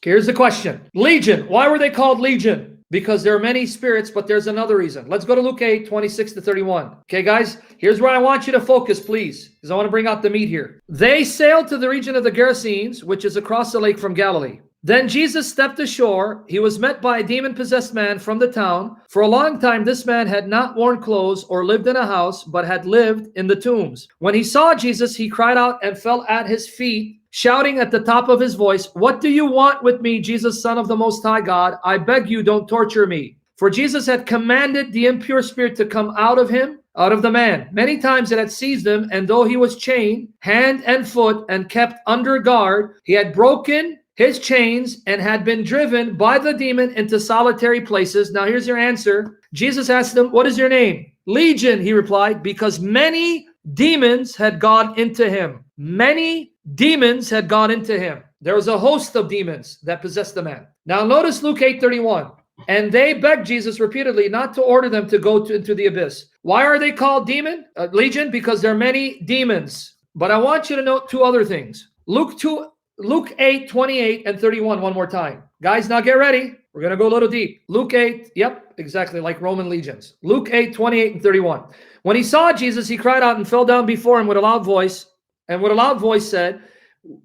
Here's the question. Legion. Why were they called legion? Because there are many spirits, but there's another reason. Let's go to Luke 8, 26 to 31. Okay, guys, here's where I want you to focus, please, because I want to bring out the meat here. They sailed to the region of the Gerasenes, which is across the lake from Galilee. Then Jesus stepped ashore. He was met by a demon-possessed man from the town. For a long time, this man had not worn clothes or lived in a house, but had lived in the tombs. When he saw Jesus, he cried out and fell at his feet, shouting at the top of his voice, "What do you want with me, Jesus, Son of the Most High God? I beg you, don't torture me." For Jesus had commanded the impure spirit to come out of him, out of the man. Many times it had seized him, and though he was chained, hand and foot, and kept under guard, he had broken his chains and had been driven by the demon into solitary places. Now here's your answer. Jesus asked him, "What is your name?" "Legion," he replied, because many demons had gone into him. Many demons had gone into him. There was a host of demons that possessed the man. Now notice Luke 8:31. And they begged Jesus repeatedly not to order them to go into the abyss. Why are they called legion? Because there are many demons. But I want you to note two other things. Luke 8, 28 and 31 one more time. Guys, now get ready. We're going to go a little deep. Luke 8, yep, exactly like Roman legions. Luke 8, 28 and 31. When he saw Jesus, he cried out and fell down before him with a loud voice. And with a loud voice said,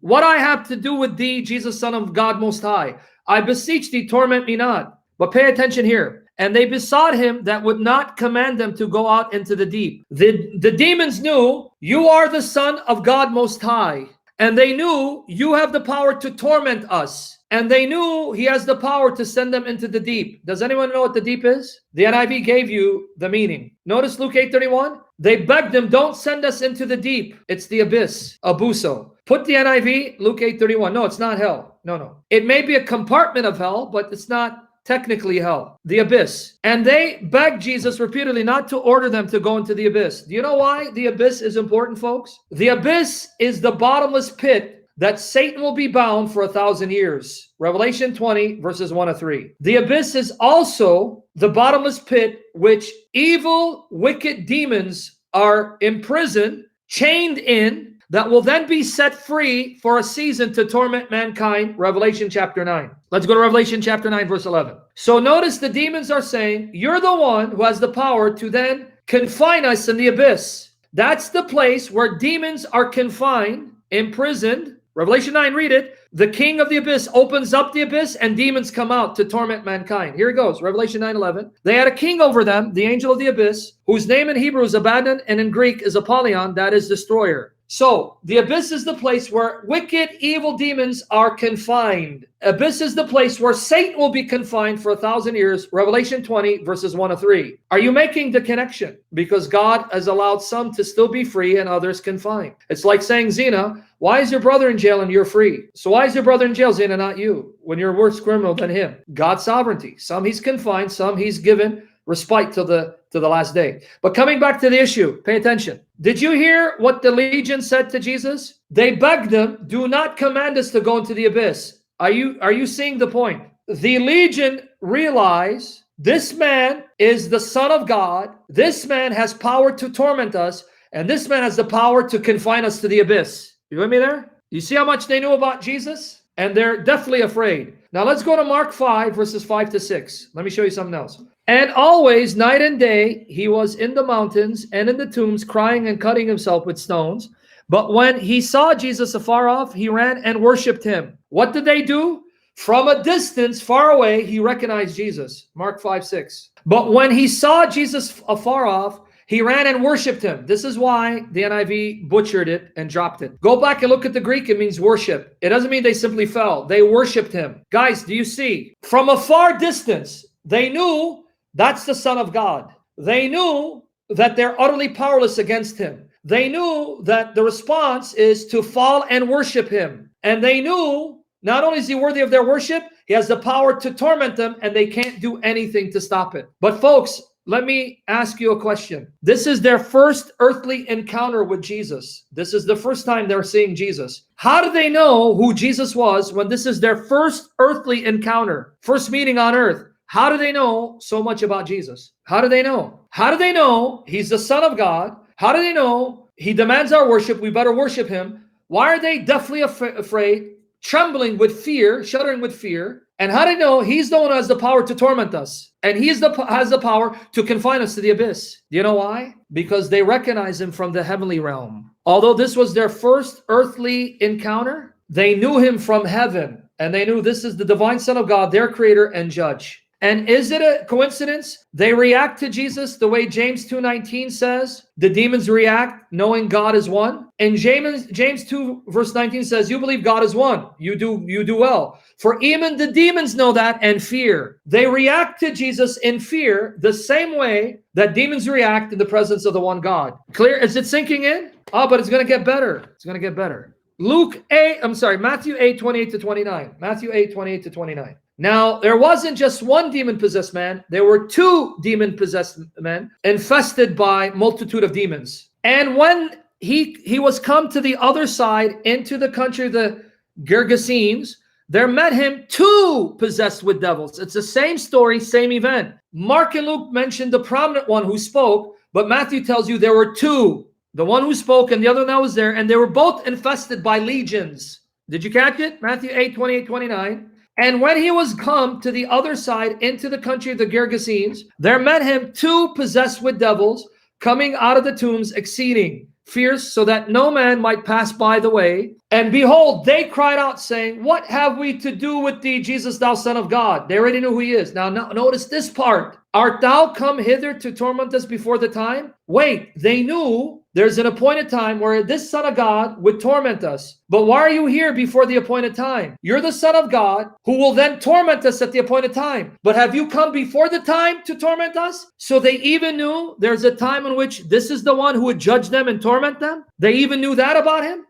"What I have to do with thee, Jesus, Son of God Most High? I beseech thee, torment me not." But pay attention here. And they besought him that would not command them to go out into the deep. The demons knew you are the Son of God Most High. And they knew you have the power to torment us. And they knew he has the power to send them into the deep. Does anyone know what the deep is? The NIV gave you the meaning. Notice Luke 8:31. They begged him, "Don't send us into the deep. It's the abyss, abuso." Put the NIV, Luke 8:31. No, it's not hell. No. It may be a compartment of hell, but it's not technically hell, the abyss. And they begged Jesus repeatedly not to order them to go into the abyss. Do you know why the abyss is important, folks? The abyss is the bottomless pit that Satan will be bound for 1,000 years. Revelation 20, verses 1 to 3. The abyss is also the bottomless pit which evil, wicked demons are imprisoned, chained in, that will then be set free for a season to torment mankind. Revelation chapter 9. Let's go to Revelation chapter 9, verse 11. So notice the demons are saying, you're the one who has the power to then confine us in the abyss. That's the place where demons are confined, imprisoned. Revelation 9, read it. The king of the abyss opens up the abyss and demons come out to torment mankind. Here it goes, Revelation 9:11. They had a king over them, the angel of the abyss, whose name in Hebrew is Abaddon and in Greek is Apollyon, that is destroyer. So the abyss is the place where wicked, evil demons are confined. Abyss is the place where Satan will be confined for 1,000 years. Revelation 20, verses 1 to 3. Are you making the connection? Because God has allowed some to still be free and others confined. It's like saying, Zena, why is your brother in jail and you're free? So why is your brother in jail, Zena, not you, when you're a worse criminal than him? God's sovereignty. Some he's confined, some he's given respite till the last day. But coming back to the issue, pay attention. Did you hear what the legion said to Jesus? They begged him, do not command us to go into the abyss. Are you seeing the point? The legion realized this man is the Son of God. This man has power to torment us. And this man has the power to confine us to the abyss. You with me there? You see how much they knew about Jesus? And they're definitely afraid. Now let's go to Mark 5, verses 5 to 6. Let me show you something else. And always, night and day, he was in the mountains and in the tombs, crying and cutting himself with stones. But when he saw Jesus afar off, he ran and worshipped him. What did they do? From a distance, far away, he recognized Jesus. Mark 5, 6. But when he saw Jesus afar off, he ran and worshipped him. This is why the NIV butchered it and dropped it. Go back and look at the Greek. It means worship. It doesn't mean they simply fell. They worshipped him. Guys, do you see? From a far distance, they knew that's the Son of God. They knew that they're utterly powerless against him. They knew that the response is to fall and worship him. And they knew not only is he worthy of their worship, he has the power to torment them, and they can't do anything to stop it. But folks, let me ask you a question. This is their first earthly encounter with Jesus. This is the first time they're seeing Jesus. How do they know who Jesus was when this is their first earthly encounter, first meeting on earth? How do they know so much about Jesus? How do they know? How do they know he's the Son of God? How do they know he demands our worship? We better worship him. Why are they deathly afraid? trembling with fear, shuddering with fear. And how do you know? He's the one who has the power to torment us. And has the power to confine us to the abyss. Do you know why? Because they recognize him from the heavenly realm. Although this was their first earthly encounter, they knew him from heaven. And they knew this is the divine Son of God, their creator and judge. And is it a coincidence? They react to Jesus the way James 2:19 says. The demons react knowing God is one. And James 2 verse 19 says, you believe God is one. You do well. For even the demons know that and fear. They react to Jesus in fear the same way that demons react in the presence of the one God. Clear? Is it sinking in? Oh, but it's going to get better. It's going to get better. Matthew 8:28 to 29. Matthew 8:28 to 29. Now, there wasn't just one demon-possessed man. There were two demon-possessed men infested by multitude of demons. And when he was come to the other side into the country of the Gerasenes, there met him two possessed with devils. It's the same story, same event. Mark and Luke mentioned the prominent one who spoke, but Matthew tells you there were two. The one who spoke and the other one that was there, and they were both infested by legions. Did you catch it? Matthew 8:28, 29. And when he was come to the other side into the country of the Gerasenes, there met him two possessed with devils coming out of the tombs, exceeding fierce, so that no man might pass by the way. And behold, they cried out, saying, what have we to do with thee, Jesus, thou Son of God? They already knew who he is. Now notice this part. Art thou come hither to torment us before the time? Wait, they knew there's an appointed time where this Son of God would torment us. But why are you here before the appointed time? You're the Son of God who will then torment us at the appointed time. But have you come before the time to torment us? So they even knew there's a time in which this is the one who would judge them and torment them. They even knew that about him.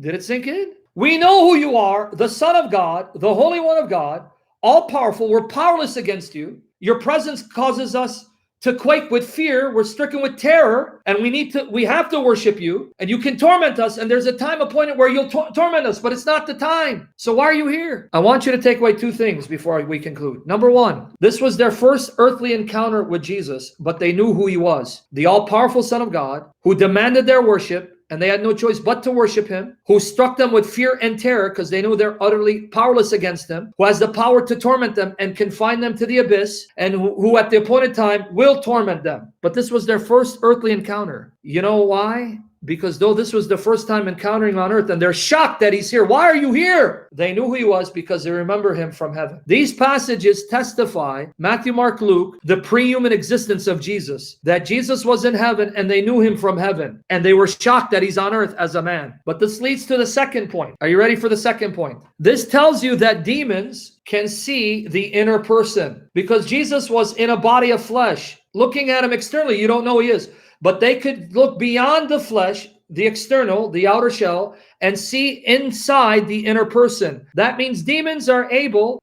Did it sink in? We know who you are, the Son of God, the Holy One of God, all powerful. We're powerless against you. Your presence causes us to quake with fear. We're stricken with terror, and we have to worship you, and you can torment us, and there's a time appointed where you'll torment us, but it's not the time. So why are you here? I want you to take away two things before we conclude. Number one, this was their first earthly encounter with Jesus, but they knew who he was, the all-powerful Son of God, who demanded their worship, and they had no choice but to worship him, who struck them with fear and terror because they knew they're utterly powerless against him, who has the power to torment them and confine them to the abyss, and who at the appointed time will torment them. But this was their first earthly encounter. You know why? Because though this was the first time encountering on earth, and they're shocked that he's here. Why are you here? They knew who he was because they remember him from heaven. These passages testify, Matthew, Mark, Luke, the pre-human existence of Jesus, that Jesus was in heaven and they knew him from heaven. And they were shocked that he's on earth as a man. But this leads to the second point. Are you ready for the second point? This tells you that demons can see the inner person because Jesus was in a body of flesh. Looking at him externally, you don't know who he is. But they could look beyond the flesh, the external, the outer shell, and see inside the inner person. That means demons are able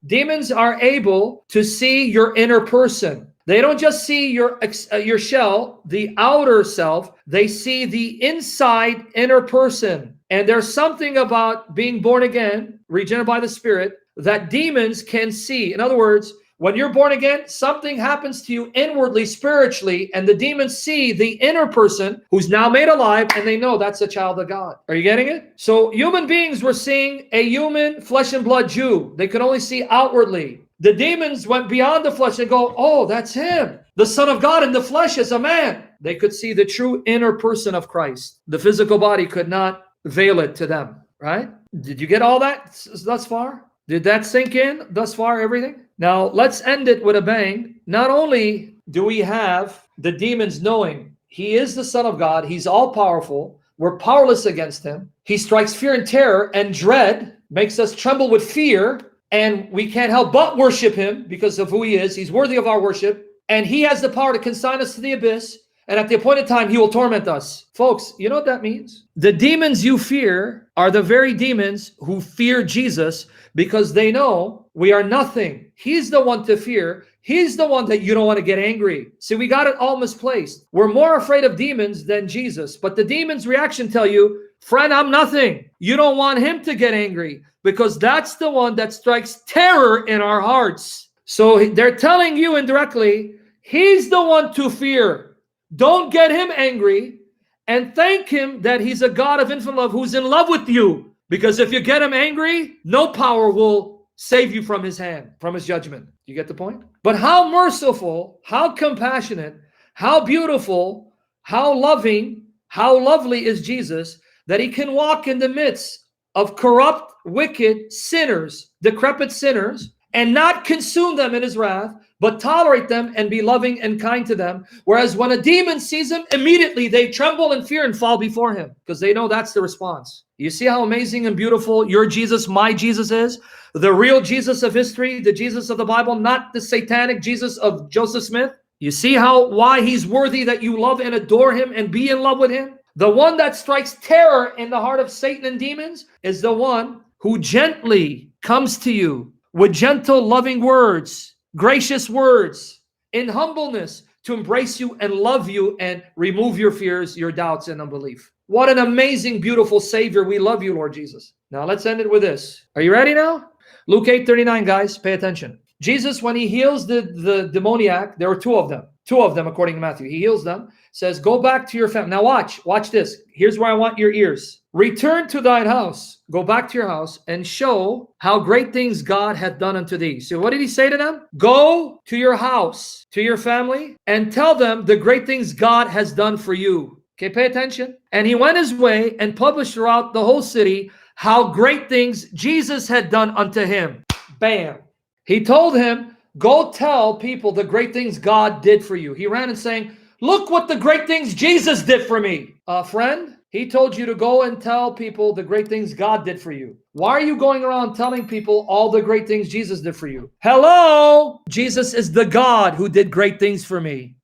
to see your inner person. They don't just see your shell, the outer self. They see the inside inner person. And there's something about being born again, regenerated by the Spirit, that demons can see. In other words, when you're born again, something happens to you inwardly, spiritually, and the demons see the inner person who's now made alive, and they know that's a child of God. Are you getting it? So human beings were seeing a human flesh and blood Jew. They could only see outwardly. The demons went beyond the flesh and go, oh, that's him. The Son of God in the flesh as a man. They could see the true inner person of Christ. The physical body could not veil it to them, right? Did you get all that thus far? Did that sink in thus far, everything? Now, let's end it with a bang. Not only do we have the demons knowing he is the Son of God, he's all-powerful, we're powerless against him, he strikes fear and terror and dread, makes us tremble with fear, and we can't help but worship him because of who he is. He's worthy of our worship, and he has the power to consign us to the abyss, and at the appointed time, he will torment us. Folks, you know what that means? The demons you fear are the very demons who fear Jesus because they know we are nothing. He's the one to fear. He's the one that you don't want to get angry. See, we got it all misplaced. We're more afraid of demons than Jesus. But the demons' reaction tell you, friend, I'm nothing. You don't want him to get angry because that's the one that strikes terror in our hearts. So they're telling you indirectly, he's the one to fear. Don't get him angry. and thank him that he's a God of infinite love who's in love with you. Because if you get him angry, no power will save you from his hand, from his judgment. You get the point? But how merciful, how compassionate, how beautiful, how loving, how lovely is Jesus that he can walk in the midst of corrupt, wicked sinners, decrepit sinners, and not consume them in his wrath, but tolerate them and be loving and kind to them. Whereas when a demon sees him, immediately they tremble in fear and fall before him because they know that's the response. You see how amazing and beautiful your Jesus, my Jesus is? The real Jesus of history, the Jesus of the Bible, not the satanic Jesus of Joseph Smith. You see why he's worthy that you love and adore him and be in love with him? The one that strikes terror in the heart of Satan and demons is the one who gently comes to you with gentle, loving words, gracious words, in humbleness to embrace you and love you and remove your fears, your doubts, and unbelief. What an amazing, beautiful Savior. We love you, Lord Jesus. Now let's end it with this. Are you ready now? Luke 8:39, guys, pay attention. Jesus, when he heals the demoniac, there were two of them according to Matthew. He heals them, says, go back to your family. Now watch this. Here's where I want your ears. Return to thine house, go back to your house and show how great things God hath done unto thee. So what did he say to them? Go to your house, to your family, and tell them the great things God has done for you. Okay, pay attention. And he went his way and published throughout the whole city how great things Jesus had done unto him. Bam. He told him, go tell people the great things God did for you. He ran and saying, look what the great things Jesus did for me. Friend, he told you to go and tell people the great things God did for you. Why are you going around telling people all the great things Jesus did for you? Hello? Jesus is the God who did great things for me.